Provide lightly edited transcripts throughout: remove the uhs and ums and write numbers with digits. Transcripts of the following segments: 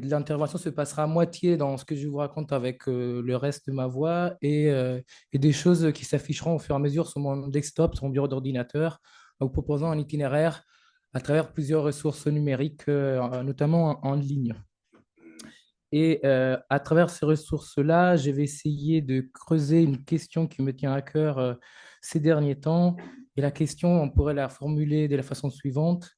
l'intervention se passera à moitié dans ce que je vous raconte avec le reste de ma voix et des choses qui s'afficheront au fur et à mesure sur mon desktop, sur mon bureau d'ordinateur, en vous proposant un itinéraire à travers plusieurs ressources numériques, notamment en ligne. Et à travers ces ressources-là, je vais essayer de creuser une question qui me tient à cœur ces derniers temps. Et la question, on pourrait la formuler de la façon suivante.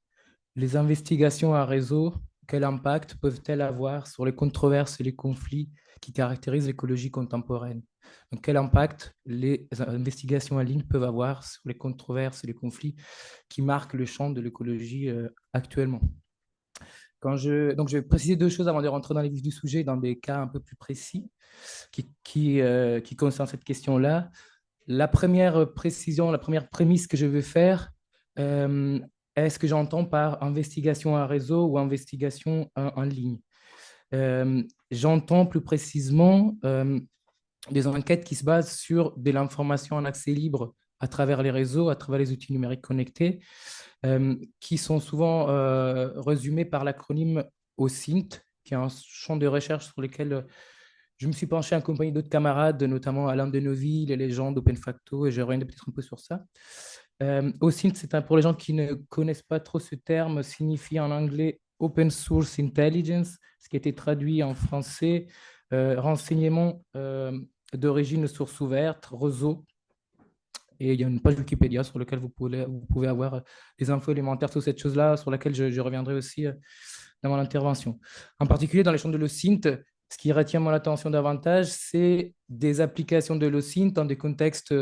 Les investigations à réseau, quel impact peuvent-elles avoir sur les controverses et les conflits qui caractérisent l'écologie contemporaine? Donc, quel impact les investigations en ligne peuvent avoir sur les controverses et les conflits qui marquent le champ de l'écologie actuellement? Donc, je vais préciser deux choses avant de rentrer dans les vifs du sujet, dans des cas un peu plus précis qui concernent cette question-là. La première précision, la première prémisse que je veux faire, euh, est ce que j'entends par investigation à réseau ou investigation en ligne. J'entends plus précisément des enquêtes qui se basent sur de l'information en accès libre à travers les réseaux, à travers les outils numériques connectés, qui sont souvent résumés par l'acronyme OSINT, qui est un champ de recherche sur lequel je me suis penché en compagnie d'autres camarades, notamment Alain Deneuville et les gens d'OpenFacto, et je reviendrai peut-être un peu sur ça. OSINT, pour les gens qui ne connaissent pas trop ce terme, signifie en anglais Open Source Intelligence, ce qui a été traduit en français, renseignement d'origine source ouverte, réseau. Et il y a une page Wikipédia sur laquelle vous pouvez avoir des infos élémentaires sur cette chose-là, sur laquelle je reviendrai aussi dans mon intervention. En particulier, dans les champs de l'OSINT, ce qui retient mon attention davantage, c'est des applications de l'OSINT dans des contextes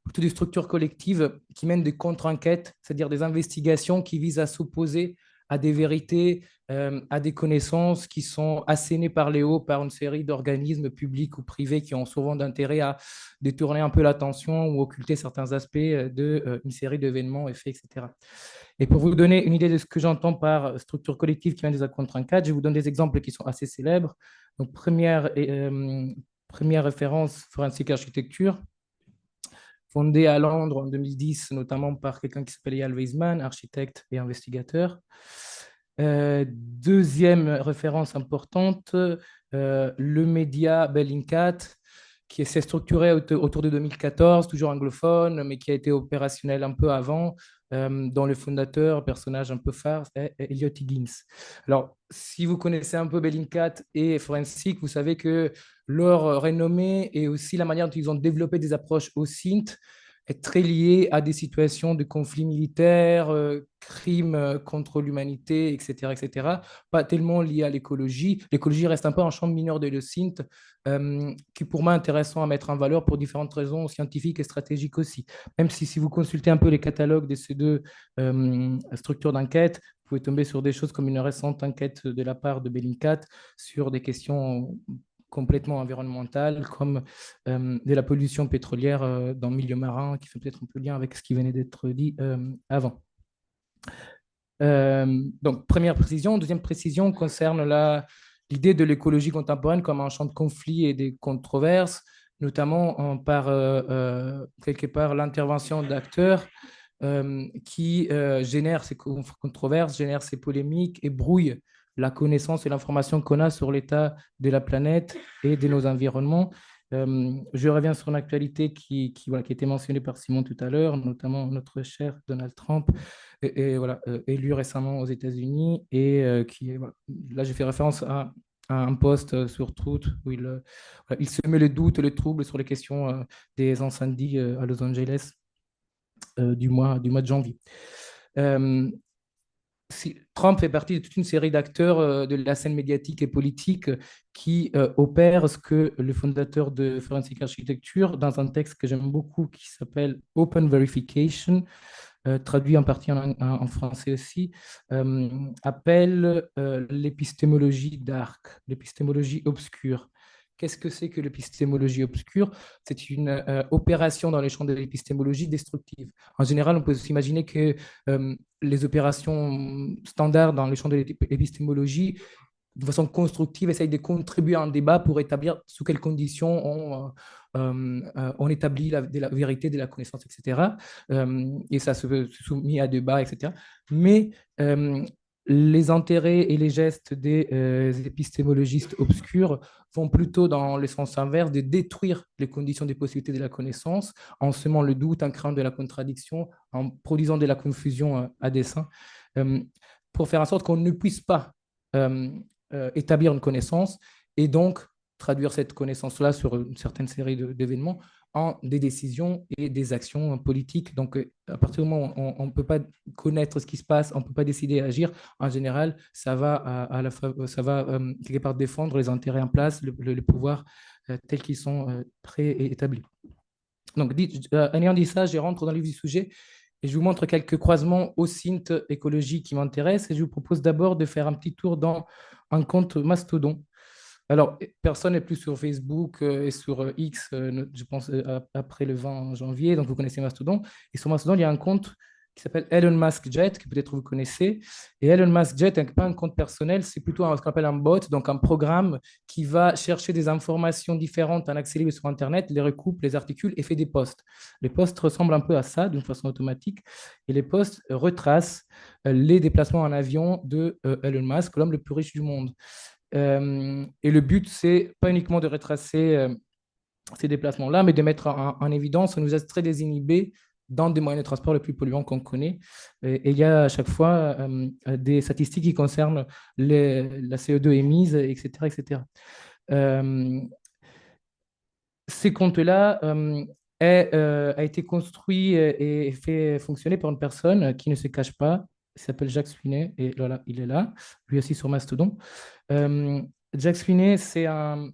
plutôt de structures collectives qui mènent des contre-enquêtes, c'est-à-dire des investigations qui visent à s'opposer à des vérités, à des connaissances qui sont assénées par les hauts par une série d'organismes publics ou privés qui ont souvent d'intérêt à détourner un peu l'attention ou occulter certains aspects d'une série d'événements, effets, etc. Et pour vous donner une idée de ce que j'entends par structure collective qui vient des accords 34, je vous donne des exemples qui sont assez célèbres. Donc, première référence, Forensic Architecture, fondée à Londres en 2010, notamment par quelqu'un qui s'appelle Eyal Weizman, architecte et investigateur. Deuxième référence importante, le média Bellingcat, qui s'est structuré autour de 2014, toujours anglophone, mais qui a été opérationnel un peu avant, dont le fondateur, personnage un peu phare, est Elliot Higgins. Alors, si vous connaissez un peu Bellingcat et Forensic, vous savez que leur renommée et aussi la manière dont ils ont développé des approches au SINT est très liée à des situations de conflits militaires, crimes contre l'humanité, etc., etc. Pas tellement liées à l'écologie. L'écologie reste un peu un champ mineur de l'OSINT, qui pour moi est intéressant à mettre en valeur pour différentes raisons scientifiques et stratégiques aussi. Même si vous consultez un peu les catalogues de ces deux structures d'enquête, vous pouvez tomber sur des choses comme une récente enquête de la part de Bellingcat sur des questions complètement environnementales, comme de la pollution pétrolière dans le milieu marin, qui fait peut-être un peu lien avec ce qui venait d'être dit avant. Donc, première précision. Deuxième précision concerne l'idée de l'écologie contemporaine comme un champ de conflit et des controverses, notamment par quelque part l'intervention d'acteurs qui génèrent ces controverses, génèrent ces polémiques et brouillent la connaissance et l'information qu'on a sur l'état de la planète et de nos environnements. Je reviens sur une actualité voilà, qui a été mentionnée par Simon tout à l'heure, notamment notre cher Donald Trump, voilà, élu récemment aux États-Unis, et voilà, là j'ai fait référence à un post sur Truth où voilà, il se met le doute et le trouble sur les questions des incendies à Los Angeles du mois de janvier. Euh, Trump fait partie de toute une série d'acteurs de la scène médiatique et politique qui opèrent ce que le fondateur de Forensic Architecture, dans un texte que j'aime beaucoup qui s'appelle Open Verification, traduit en partie en français aussi, appelle l'épistémologie dark, l'épistémologie obscure. Qu'est-ce que c'est que l'épistémologie obscure? C'est une opération dans les champs de l'épistémologie destructive. En général, on peut s'imaginer que les opérations standards dans les champs de l'épistémologie, de façon constructive, essayent de contribuer à un débat pour établir sous quelles conditions on établit la vérité de la connaissance, etc. Et ça se soumet à débat, etc. Mais les intérêts et les gestes des épistémologistes obscurs vont plutôt dans le sens inverse de détruire les conditions des possibilités de la connaissance en semant le doute, en créant de la contradiction, en produisant de la confusion à dessein, euh, pour faire en sorte qu'on ne puisse pas euh, établir une connaissance et donc traduire cette connaissance-là sur une certaine série d'événements en des décisions et des actions politiques. Donc, à partir du moment où on ne peut pas connaître ce qui se passe, on ne peut pas décider et agir, en général, ça va, ça va quelque part défendre les intérêts en place, le pouvoir tels qu'ils sont préétablis. Donc, en ayant dit ça, je rentre dans le vif du sujet et je vous montre quelques croisements au synth écologie qui m'intéressent et je vous propose d'abord de faire un petit tour dans un compte Mastodon. Alors, personne n'est plus sur Facebook et sur X, je pense, après le 20 janvier. Donc, vous connaissez Mastodon. Et sur Mastodon, il y a un compte qui s'appelle Elon Musk Jet, que peut-être vous connaissez. Et Elon Musk Jet n'est pas un compte personnel, c'est plutôt ce qu'on appelle un bot, donc un programme qui va chercher des informations différentes en accès libre sur Internet, les recoupe, les articule et fait des posts. Les posts ressemblent un peu à ça, d'une façon automatique. Et les posts retracent les déplacements en avion de Elon Musk, l'homme le plus riche du monde. Et le but, c'est pas uniquement de retracer ces déplacements-là, mais de mettre en évidence nos extraits désinhibés dans des moyens de transport les plus polluants qu'on connaît. Et il y a à chaque fois des statistiques qui concernent la CO2 émise, etc. etc. Euh, Ces comptes-là a été construit et fait fonctionner par une personne qui ne se cache pas. Il s'appelle Jacques Swinet et voilà, il est là, lui aussi sur Mastodon. Euh, Jacques Swinet, c'est un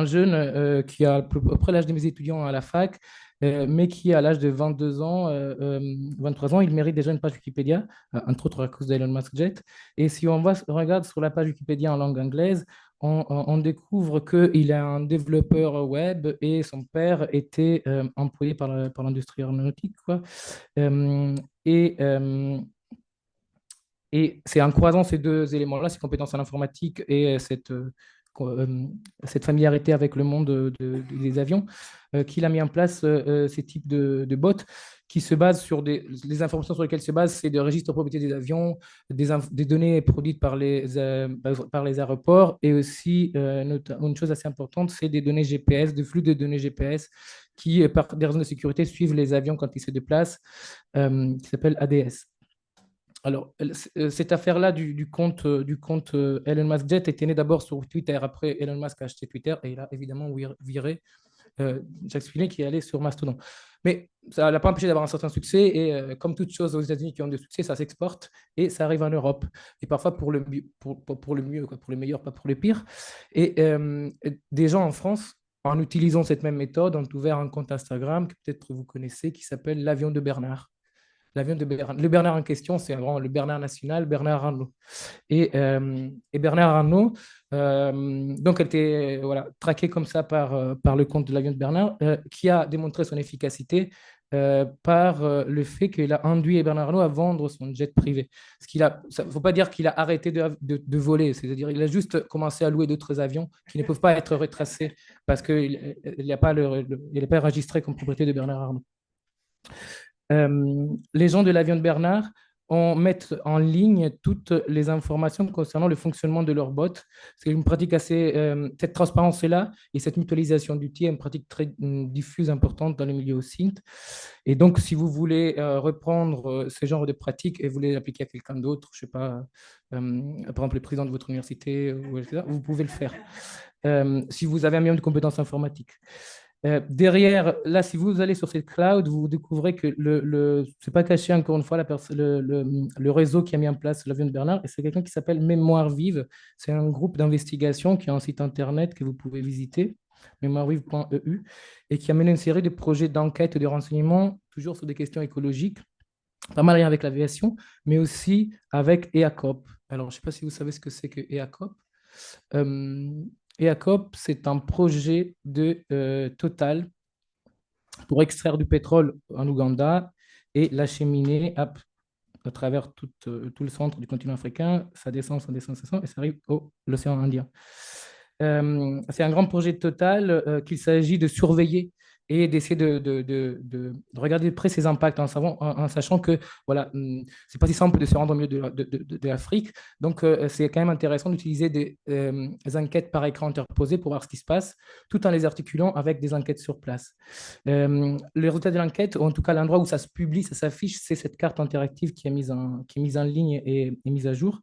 jeune qui a à peu près l'âge de mes étudiants à la fac, mais qui, à l'âge de 22 ans, 23 ans, il mérite déjà une page Wikipédia, entre autres à cause d'Elon Musk Jet. Et si regarde sur la page Wikipédia en langue anglaise, on découvre qu'il est un développeur web et son père était employé par l'industrie aéronautique, quoi. Euh, et et c'est en croisant ces deux éléments-là, ces compétences en informatique et cette familiarité avec le monde des avions, qu'il a mis en place ces types de bots qui se basent sur les informations sur lesquelles se basent, c'est des registres de propriété des avions, des données produites par les aéroports et aussi, une chose assez importante, c'est des données GPS, de flux de données GPS qui, par des raisons de sécurité, suivent les avions quand ils se déplacent, qui s'appelle ADS. Alors, cette affaire-là du compte Elon Musk Jet était née d'abord sur Twitter. Après, Elon Musk a acheté Twitter et il a évidemment viré Jack Sweeney qui est allé sur Mastodon. Mais ça n'a pas empêché d'avoir un certain succès. Et comme toute chose aux États-Unis qui ont du succès, ça s'exporte et ça arrive en Europe. Et parfois pour le mieux, quoi, pour le meilleur, pas pour le pire. Et des gens en France, en utilisant cette même méthode, ont ouvert un compte Instagram que peut-être vous connaissez qui s'appelle L'Avion de Bernard. L'avion de Bernard. Le Bernard en question, c'est vraiment le Bernard national, Bernard Arnault. Et Bernard Arnault, donc, elle était voilà, traquée comme ça par le compte de l'avion de Bernard, qui a démontré son efficacité par le fait qu'il a induit Bernard Arnault à vendre son jet privé. Il ne faut pas dire qu'il a arrêté de voler, c'est-à-dire qu'il a juste commencé à louer d'autres avions qui ne peuvent pas être retracés parce qu'il n'est pas enregistré comme propriété de Bernard Arnault. Les gens de l'avion de Bernard mettent en ligne toutes les informations concernant le fonctionnement de leur bot. C'est une pratique assez. Cette transparence-là et cette mutualisation d'outils est une pratique très diffuse, importante dans le milieu au synth. Et donc, si vous voulez reprendre ce genre de pratique et vous voulez l'appliquer à quelqu'un d'autre, je ne sais pas, par exemple le président de votre université, etc., vous pouvez le faire. Si vous avez un minimum de compétences informatiques. Derrière, là, si vous allez sur cette cloud, vous découvrez que c'est pas caché encore une fois le réseau qui a mis en place l'avion de Bernard, et c'est quelqu'un qui s'appelle Mémoire Vive. C'est un groupe d'investigation qui a un site internet que vous pouvez visiter, mémoirevive.eu, et qui a mené une série de projets d'enquête et de renseignements, toujours sur des questions écologiques, pas mal avec l'aviation, mais aussi avec EACOP. Alors, je ne sais pas si vous savez ce que c'est que EACOP. Euh, EACOP, c'est un projet de Total pour extraire du pétrole en Ouganda et l'acheminer à travers tout le centre du continent africain. Ça descend, ça descend, ça descend, et ça arrive au l'océan Indien. C'est un grand projet de Total qu'il s'agit de surveiller et d'essayer de regarder de près ses impacts en sachant que voilà, c'est pas si simple de se rendre au milieu de l'Afrique. Donc, c'est quand même intéressant d'utiliser des enquêtes par écran interposé pour voir ce qui se passe, tout en les articulant avec des enquêtes sur place. Le résultat de l'enquête, ou en tout cas l'endroit où ça se publie, ça s'affiche, c'est cette carte interactive qui est mise en ligne et mise à jour.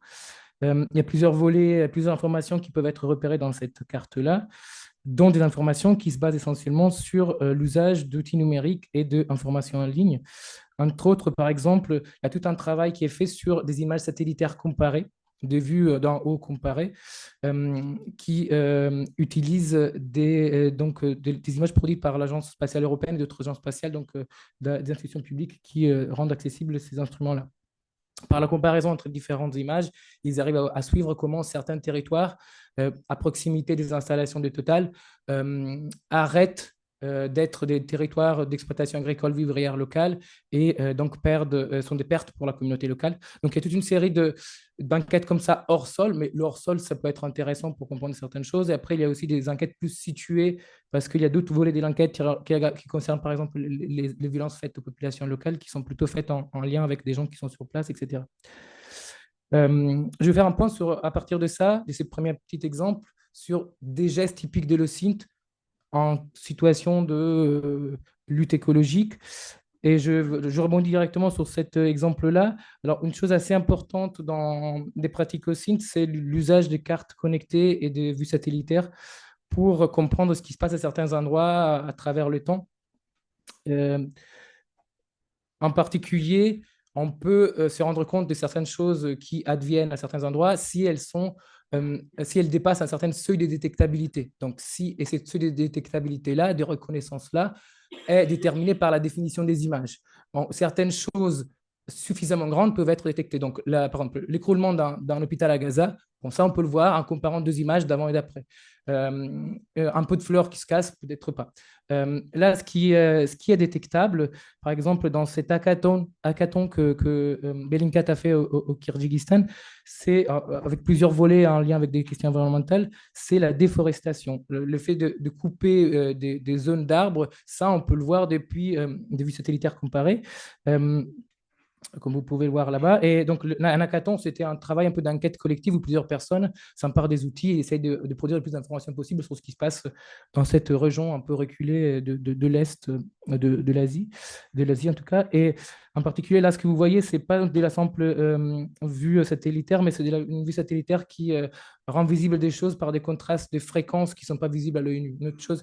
Il y a plusieurs volets, plusieurs informations qui peuvent être repérées dans cette carte-là, dont des informations qui se basent essentiellement sur l'usage d'outils numériques et d'informations en ligne. Entre autres, par exemple, il y a tout un travail qui est fait sur des images satellitaires comparées, de vue d'en haut comparées, qui utilisent des images produites par l'Agence spatiale européenne et d'autres agences spatiales, donc des institutions publiques qui rendent accessibles ces instruments-là. Par la comparaison entre différentes images, ils arrivent à suivre comment certains territoires, à proximité des installations de Total, arrêtent d'être des territoires d'exploitation agricole vivrière locale et donc sont des pertes pour la communauté locale. Donc il y a toute une série d'enquêtes comme ça hors sol, mais le hors sol, ça peut être intéressant pour comprendre certaines choses. Et après, il y a aussi des enquêtes plus situées parce qu'il y a d'autres volets de l'enquête qui concernent par exemple les violences faites aux populations locales qui sont plutôt faites en lien avec des gens qui sont sur place, etc. Je vais faire un point à partir de ça, de ces premiers petits exemples, sur des gestes typiques de l'OSINT en situation de lutte écologique. Et je rebondis directement sur cet exemple-là. Alors, une chose assez importante dans des pratiques OSINT, c'est l'usage des cartes connectées et des vues satellitaires pour comprendre ce qui se passe à certains endroits à travers le temps. Euh, En particulier, on peut se rendre compte de certaines choses qui adviennent à certains endroits si elles dépassent un certain seuil de détectabilité. Donc, et cette seuil de détectabilité-là, de reconnaissance-là, est déterminée par la définition des images. Bon, certaines choses suffisamment grandes peuvent être détectées. Donc, là, par exemple, l'écroulement d'un hôpital à Gaza, bon, ça, on peut le voir en comparant deux images d'avant et d'après. Un pot de fleurs qui se casse, peut-être pas. Là, ce qui est détectable, par exemple, dans cet hackathon que Bellingcat a fait au Kyrgyzstan, c'est avec plusieurs volets en lien avec des questions environnementales, c'est la déforestation. Le fait de couper des zones d'arbres, ça, on peut le voir depuis des vues satellitaires comparées. Euh, comme vous pouvez le voir là-bas. Et donc, un hackathon, c'était un travail un peu d'enquête collective où plusieurs personnes s'emparent des outils et essayent de produire le plus d'informations possible sur ce qui se passe dans cette région un peu reculée de l'Est de l'Asie en tout cas. Et en particulier, là, ce que vous voyez, ce n'est pas de la simple vue satellitaire, mais c'est une vue satellitaire qui rend visible des choses par des contrastes de fréquences qui ne sont pas visibles à l'œil nu. Une autre chose,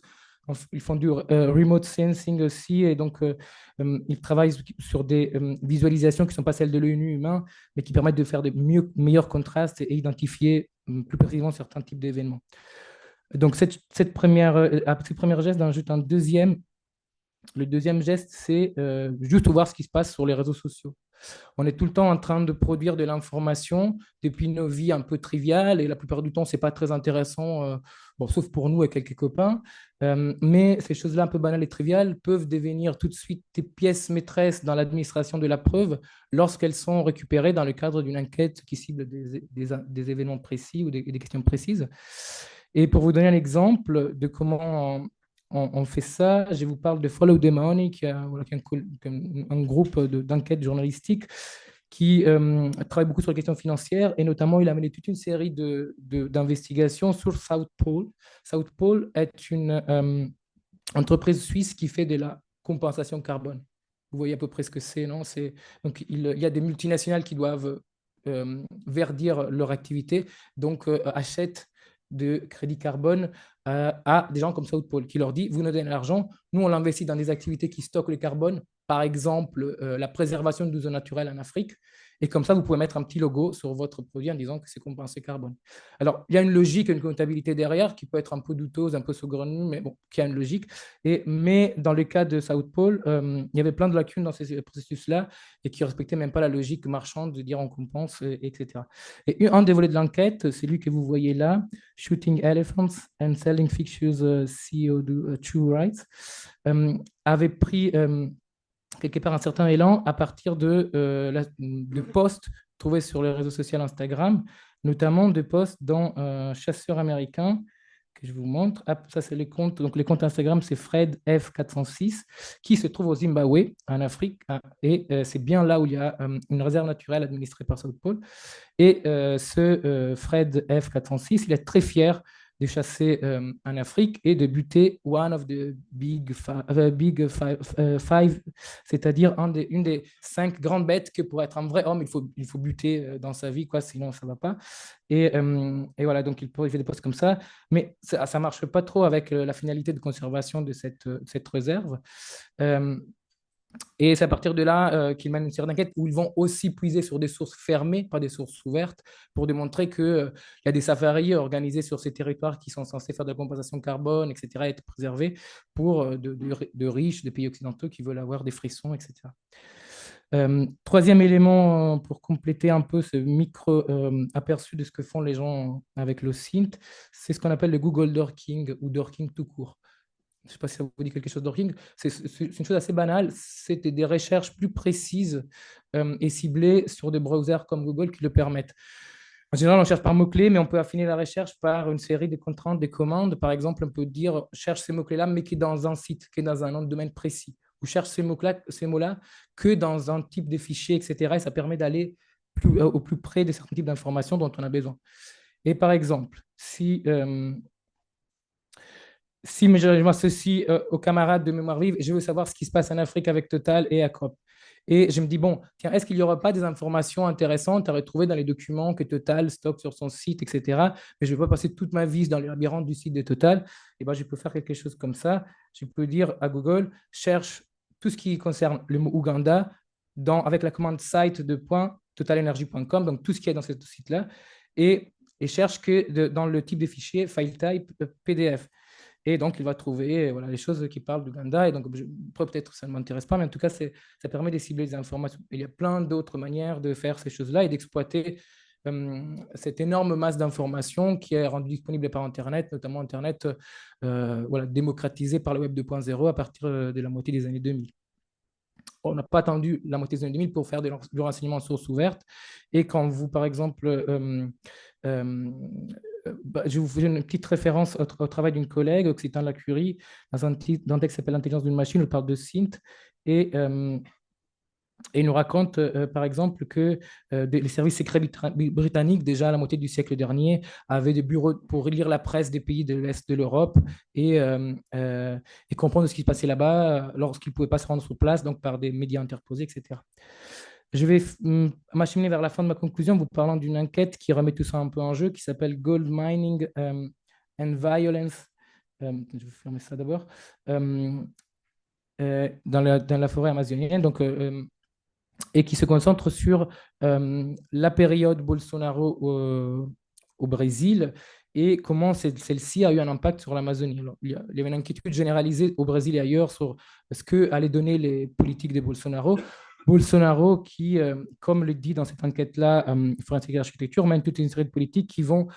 ils font du remote sensing aussi, et donc ils travaillent sur des visualisations qui ne sont pas celles de l'œil nu humain, mais qui permettent de faire de meilleurs contrastes et identifier plus précisément certains types d'événements. Donc après cette première geste, j'ajoute un deuxième. Le deuxième geste, c'est juste voir ce qui se passe sur les réseaux sociaux. On est tout le temps en train de produire de l'information depuis nos vies un peu triviales et la plupart du temps, ce n'est pas très intéressant, bon, sauf pour nous et quelques copains. Mais ces choses-là un peu banales et triviales peuvent devenir tout de suite des pièces maîtresses dans l'administration de la preuve lorsqu'elles sont récupérées dans le cadre d'une enquête qui cible des événements précis ou des questions précises. Et pour vous donner un exemple de comment on fait ça, je vous parle de Follow the Money, voilà, qui est un groupe d'enquête journalistique qui travaille beaucoup sur les questions financières et notamment il a mené toute une série d'investigations sur South Pole. South Pole est une entreprise suisse qui fait de la compensation carbone. Vous voyez à peu près ce que c'est, non? Donc il y a des multinationales qui doivent verdir leur activité, donc achètent de crédit carbone à des gens comme South Pole qui leur dit, vous nous donnez l'argent, nous on l'investit dans des activités qui stockent le carbone, par exemple la préservation de zones naturelles en Afrique, et comme ça vous pouvez mettre un petit logo sur votre produit en disant que c'est compensé carbone. Alors il y a une logique, une comptabilité derrière qui peut être un peu douteuse, un peu saugrenue, mais bon, qui a une logique. Mais dans le cas de South Pole, il y avait plein de lacunes dans ces processus-là et qui ne respectaient même pas la logique marchande de dire on compense, etc. Et un des volets de l'enquête, c'est lui que vous voyez là, Shooting Elephants and Selling Fictitious CO2 Rights, avait pris quelque part un certain élan à partir de posts trouvés sur les réseaux sociaux Instagram, notamment de posts d'un chasseur américain que je vous montre. Ah, ça, c'est les comptes. Donc, les comptes Instagram, c'est Fred F406, qui se trouve au Zimbabwe, en Afrique. Hein, et c'est bien là où il y a une réserve naturelle administrée par South Pole. Et Fred F406, il est très fier de chasser en Afrique et de buter one of the big five, c'est-à-dire une des 5 grandes bêtes que pour être un vrai homme, il faut buter dans sa vie, quoi, sinon ça ne va pas. Et voilà, donc il fait des postes comme ça, mais ça ne marche pas trop avec la finalité de conservation de cette réserve. Euh, et c'est à partir de là qu'ils mènent une série d'enquêtes où ils vont aussi puiser sur des sources fermées, pas des sources ouvertes, pour démontrer qu'il y a des safaris organisés sur ces territoires qui sont censés faire de la compensation carbone, etc., être préservés pour de riches, des pays occidentaux qui veulent avoir des frissons, etc. Troisième élément pour compléter un peu ce micro-aperçu de ce que font les gens avec le synth, c'est ce qu'on appelle le Google Dorking ou Dorking tout court. Je ne sais pas si ça vous dit quelque chose, Dorking. C'est une chose assez banale. C'était des recherches plus précises et ciblées sur des browsers comme Google qui le permettent. En général, on cherche par mots-clés, mais on peut affiner la recherche par une série de contraintes, des commandes. Par exemple, on peut dire cherche ces mots-clés-là, mais qui est dans un site, qui est dans un nom de domaine précis. Ou cherche ces mots-là que dans un type de fichier, etc. Et ça permet d'aller au plus près de certains types d'informations dont on a besoin. Et par exemple, si je m'associe aux camarades de Mémoire Vive, je veux savoir ce qui se passe en Afrique avec Total et Acrop. Et je me dis, bon, tiens, est-ce qu'il n'y aura pas des informations intéressantes à retrouver dans les documents que Total stocke sur son site, etc. Mais je ne vais pas passer toute ma vie dans les labyrinthes du site de Total. Et ben, je peux faire quelque chose comme ça. Je peux dire à Google, cherche tout ce qui concerne le mot Ouganda avec la commande site de .totalenergy.com, donc tout ce qui est dans ce site-là, et cherche dans le type de fichier, file type PDF. Et donc, il va trouver voilà, les choses qui parlent d'Ouganda. Et donc, peut-être ça ne m'intéresse pas, mais en tout cas, ça permet de cibler les informations. Il y a plein d'autres manières de faire ces choses-là et d'exploiter cette énorme masse d'informations qui est rendue disponible par Internet, notamment Internet voilà, démocratisé par le Web 2.0 à partir de la moitié des années 2000. On n'a pas attendu la moitié des années 2000 pour faire du renseignement en source ouverte. Et quand vous, par exemple, euh, je vous fais une petite référence au travail d'une collègue, Occitan Lacurie, dans un texte qui s'appelle L'intelligence d'une machine, on parle de synth. Et, euh, et il nous raconte, par exemple, que les services secrets britanniques, déjà à la moitié du siècle dernier, avaient des bureaux pour lire la presse des pays de l'Est de l'Europe et comprendre ce qui se passait là-bas lorsqu'ils ne pouvaient pas se rendre sur place, donc par des médias interposés, etc. Je vais m'acheminer vers la fin de ma conclusion, vous parlant d'une enquête qui remet tout ça un peu en jeu, qui s'appelle Gold Mining and Violence. Je vais fermer ça d'abord. Dans la forêt amazonienne. Donc, et qui se concentre sur la période Bolsonaro au Brésil et comment celle-ci a eu un impact sur l'Amazonie. Il y avait une inquiétude généralisée au Brésil et ailleurs sur ce que allaient donner les politiques de Bolsonaro. Bolsonaro qui, comme le dit dans cette enquête-là, Forensic Architecture, mène toute une série de politiques qui vont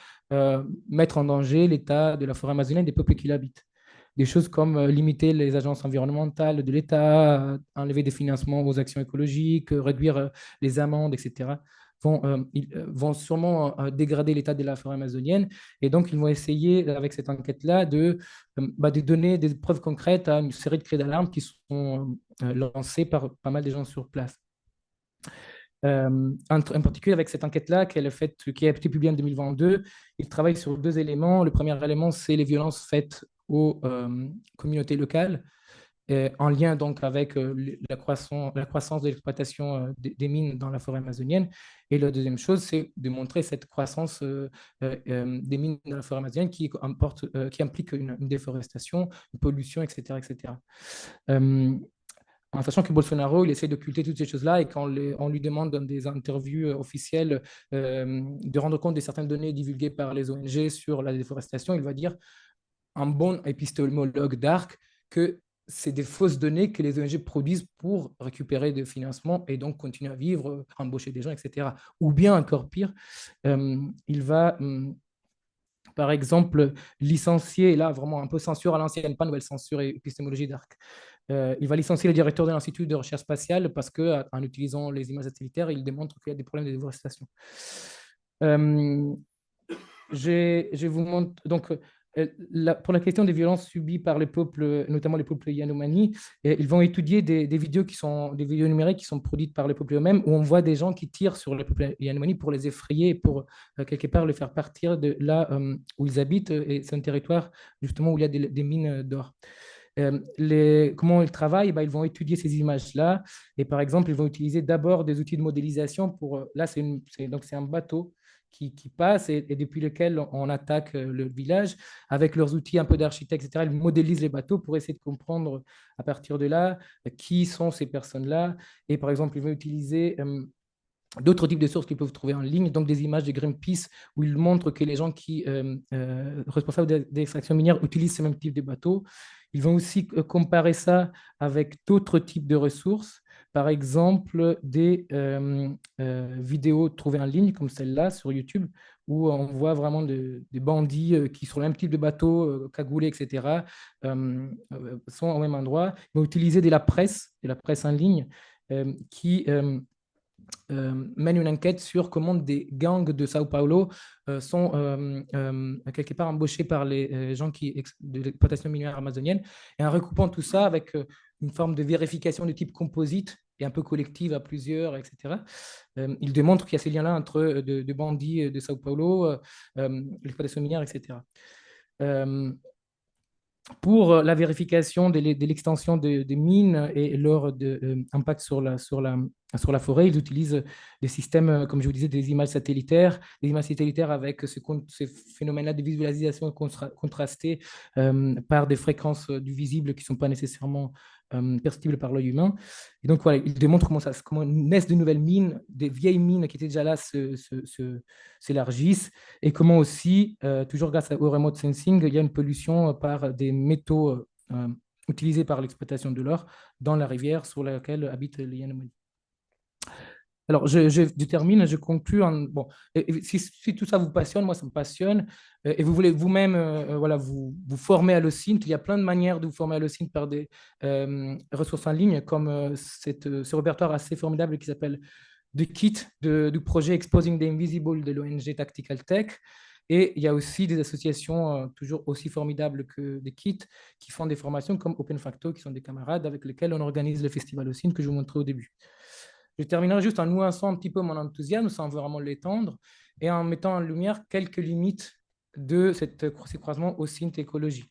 mettre en danger l'état de la forêt amazonienne des peuples qui l'habitent des choses comme limiter les agences environnementales de l'État, enlever des financements aux actions écologiques, réduire les amendes, etc., vont sûrement dégrader l'état de la forêt amazonienne. Et donc, ils vont essayer, avec cette enquête-là, de donner des preuves concrètes à une série de cris d'alarme qui sont lancés par pas mal de gens sur place. En particulier avec cette enquête-là qui a été publiée en 2022, il travaille sur 2 éléments. Le premier élément, c'est les violences faites aux communautés locales, en lien donc avec la croissance de l'exploitation des mines dans la forêt amazonienne. Et la deuxième chose, c'est de montrer cette croissance des mines dans la forêt amazonienne qui implique une déforestation, une pollution, etc. etc. En sachant que Bolsonaro, il essaie d'occulter toutes ces choses-là et quand on lui demande dans des interviews officielles de rendre compte de certaines données divulguées par les ONG sur la déforestation, il va dire, un bon épistémologue d'Arc, que c'est des fausses données que les ONG produisent pour récupérer des financements et donc continuer à vivre, embaucher des gens, etc. Ou bien encore pire, il va par exemple, licencier, là vraiment un peu censure à l'ancienne, pas nouvelle censure et épistémologie d'Arc. Il va licencier le directeur de l'Institut de recherche spatiale parce qu'en utilisant les images satellitaires, il démontre qu'il y a des problèmes de déforestation. Je vous montre donc pour la question des violences subies par les peuples, notamment les peuples Yanomami, ils vont étudier des vidéos des vidéos numériques qui sont produites par les peuples eux-mêmes, où on voit des gens qui tirent sur les peuples Yanomami pour les effrayer, pour quelque part les faire partir de là où ils habitent, et c'est un territoire justement où il y a des mines d'or. Comment ils travaillent, bah, ils vont étudier ces images-là, et par exemple, ils vont utiliser d'abord des outils de modélisation pour, là, donc c'est un bateau qui passe et depuis lequel on attaque le village avec leurs outils un peu d'architecte, etc. Ils modélisent les bateaux pour essayer de comprendre à partir de là qui sont ces personnes-là. Et par exemple, ils vont utiliser d'autres types de sources qu'ils peuvent trouver en ligne, donc des images de Greenpeace où ils montrent que les gens qui responsables d'extraction minière utilisent ce même type de bateaux. Ils vont aussi comparer ça avec d'autres types de ressources, par exemple des vidéos trouvées en ligne comme celle-là sur YouTube, où on voit vraiment des bandits qui, sur le même type de bateau, cagoulés, etc., sont au même endroit. Ils vont utiliser de la presse en ligne, qui mène une enquête sur comment des gangs de Sao Paulo sont quelque part embauchés par les gens de l'exploitation minière amazonienne. Et en recoupant tout ça avec une forme de vérification de type composite et un peu collective à plusieurs, etc., il démontre qu'il y a ces liens-là entre de bandits de Sao Paulo, l'exploitation minière, etc. Pour la vérification de l'extension des mines et leur impact sur la forêt, ils utilisent des systèmes, comme je vous disais, des images satellitaires avec ces phénomènes-là de visualisation contrastée par des fréquences du visible qui ne sont pas nécessairement perceptibles par l'œil humain. Et donc, voilà, ils démontrent comment naissent de nouvelles mines, des vieilles mines qui étaient déjà là s'élargissent, et comment aussi, toujours grâce au remote sensing, il y a une pollution par des métaux utilisés par l'exploitation de l'or dans la rivière sur laquelle habitent les Yanomami. Alors, je termine, je conclue bon, si tout ça vous passionne, moi ça me passionne, et vous voulez vous-même voilà, vous former à l'OSINT, il y a plein de manières de vous former à l'OSINT par des ressources en ligne, comme ce répertoire assez formidable qui s'appelle The Kit du projet Exposing the Invisible de l'ONG Tactical Tech. Et il y a aussi des associations toujours aussi formidables que The Kit qui font des formations comme Open Facto, qui sont des camarades avec lesquels on organise le festival OSINT que je vous montrais au début. Je terminerai juste en nuançant un petit peu mon enthousiasme sans vraiment l'étendre et en mettant en lumière quelques limites de ces croisements OSINT écologie.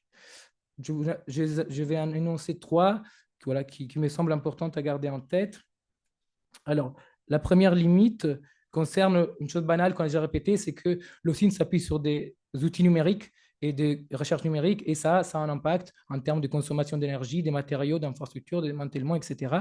Je vais en énoncer trois voilà, qui me semblent importantes à garder en tête. Alors, la première limite concerne une chose banale qu'on a déjà répétée, c'est que l'OSINT s'appuie sur des outils numériques et des recherches numériques, et ça a un impact en termes de consommation d'énergie, des matériaux, d'infrastructures, de démantèlement, etc.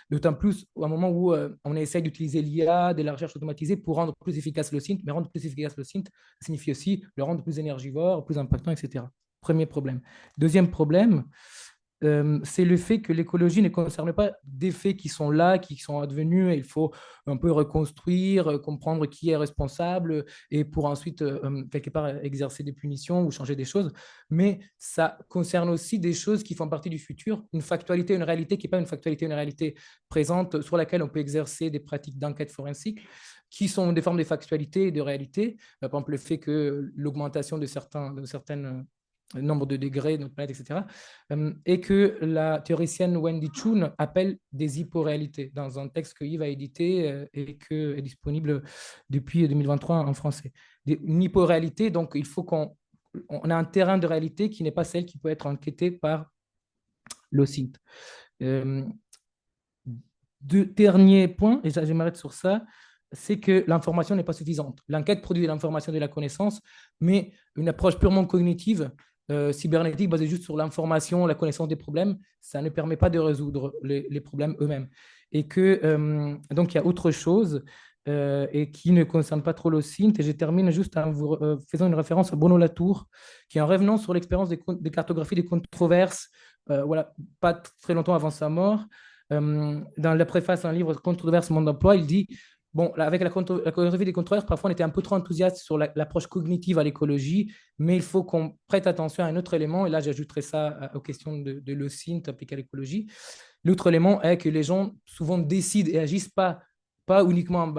D'autant plus au moment où on essaie d'utiliser l'IA, de la recherche automatisée pour rendre plus efficace le synth, mais rendre plus efficace le synth, ça signifie aussi le rendre plus énergivore, plus impactant, etc. Premier problème. Deuxième problème, c'est le fait que l'écologie ne concerne pas des faits qui sont là, qui sont advenus, et il faut un peu reconstruire, comprendre qui est responsable, et pour ensuite, quelque part, exercer des punitions ou changer des choses. Mais ça concerne aussi des choses qui font partie du futur, une factualité, une réalité qui n'est pas une factualité, une réalité présente sur laquelle on peut exercer des pratiques d'enquête forensique, qui sont des formes de factualité et de réalité. Par exemple, le fait que l'augmentation de certaines nombre de degrés de notre planète, etc. Et que la théoricienne Wendy Chun appelle des hyporéalités dans un texte que Yves a édité et qui est disponible depuis 2023 en français. Une hyporéalité, donc il faut qu'on a un terrain de réalité qui n'est pas celle qui peut être enquêtée par l'OSINT. Dernier point, et je m'arrête sur ça, c'est que l'information n'est pas suffisante. L'enquête produit de l'information, de la connaissance, mais une approche purement cognitive, cybernétique, basée juste sur l'information, la connaissance des problèmes, ça ne permet pas de résoudre les problèmes eux-mêmes. Et que donc il y a autre chose et qui ne concerne pas trop l'OSINT. Et je termine juste en vous faisant une référence à Bruno Latour, qui en revenant sur l'expérience des cartographies des controverses, voilà, pas très longtemps avant sa mort, dans la préface d'un livre Controverse Monde d'emploi, il dit bon, avec la cartographie des controverses, parfois on était un peu trop enthousiaste sur l'approche cognitive à l'écologie, mais il faut qu'on prête attention à un autre élément, et là j'ajouterai ça aux questions de l'OSINT appliquées à l'écologie. L'autre élément est que les gens souvent décident et agissent pas pas uniquement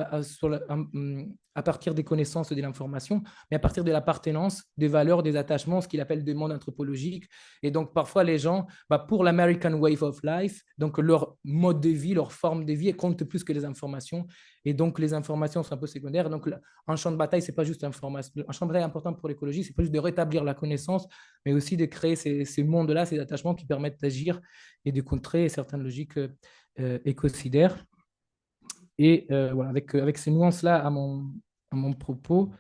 à partir des connaissances et de l'information, mais à partir de l'appartenance, des valeurs, des attachements, ce qu'il appelle des mondes anthropologiques. Et donc, parfois, les gens, pour l'American Wave of Life, donc leur mode de vie, leur forme de vie, compte plus que les informations. Et donc, les informations sont un peu secondaires. Donc, un champ de bataille, c'est pas juste information. Un champ de bataille important pour l'écologie, c'est pas juste de rétablir la connaissance, mais aussi de créer ces mondes-là, ces attachements qui permettent d'agir et de contrer certaines logiques écocidaires. Et voilà, avec ces nuances-là à mon propos,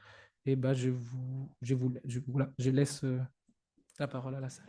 et ben, je laisse la parole à la salle.